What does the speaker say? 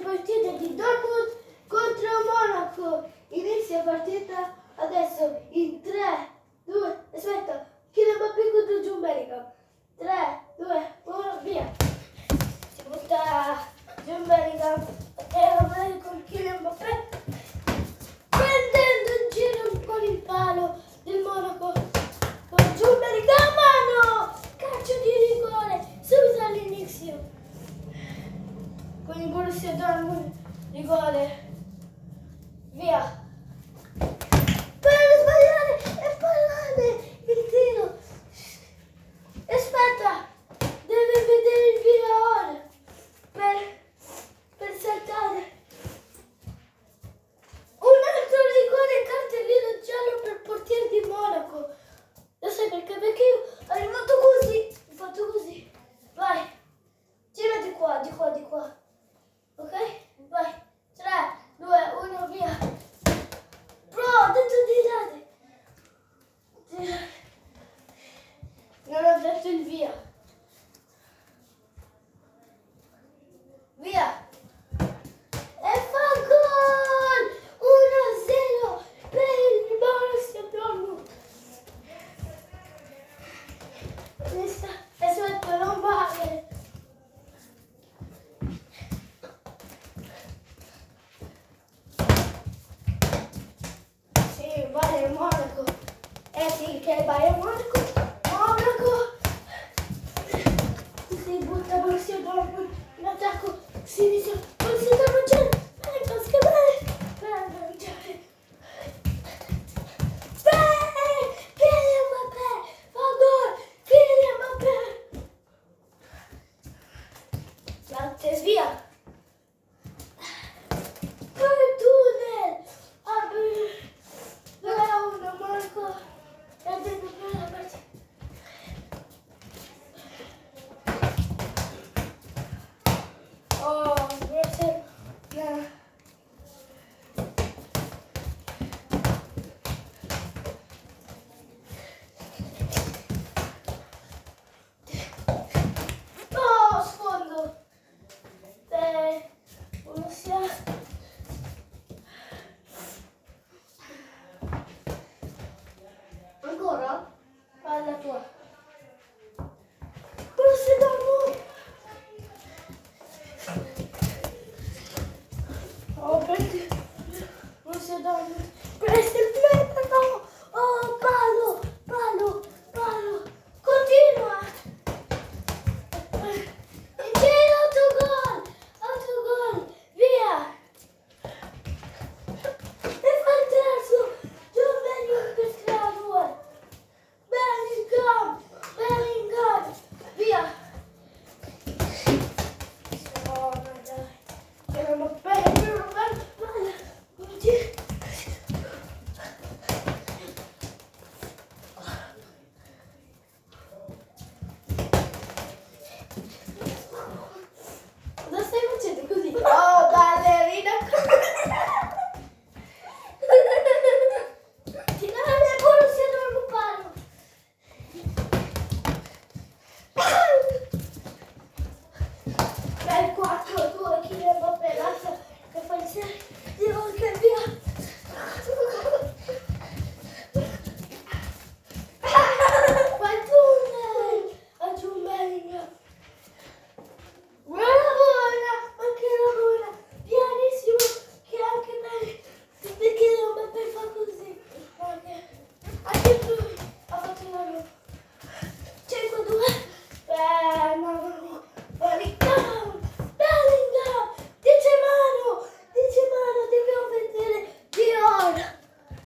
partita di Dortmund contro Monaco. Inizia partita adesso in 3, 2, aspetta, Kylian Mbappé contro Jude Bellingham. 3, 2, 1, via. Si butta Jude Bellingham e con Kylian Mbappé prendendo in giro con il palo del Monaco. Con Jude Bellingham, mano! Calcio di rigore subito all'inizio. Con il Borussia Dortmund, rigore, via. Per sbagliare e pallone il tiro. Aspetta, deve vedere il via ora per saltare. Un altro rigore, cartellino giallo per il portiere di Monaco. Lo sai perché? Perché io ho arrivato così, ho fatto così. Vai, girati qua, di qua, di qua. Ok? Vai. 3, 2, 1, via. Bro, ho detto di dare. Non ho detto il via. Via. E fa gol! 1-0 per il Borussia Dortmund. Aspetta, non vale. Bayern Monaco. Sì, che è Bayern Monaco. Monaco. Si butta Borussia Dortmund in attacco. Sinistro. Borussia Dortmund. Basket per mangiare. Kylian Mbappé. Fa gol. Kylian Mbappé. Latte via. Tunnel. Apri. 2-1 Monaco e ha detto che la partita. Oh, invece oh, sfondo. Uno sia. Ancora? Palla tua. Borussia Dortmund. Oh, perché?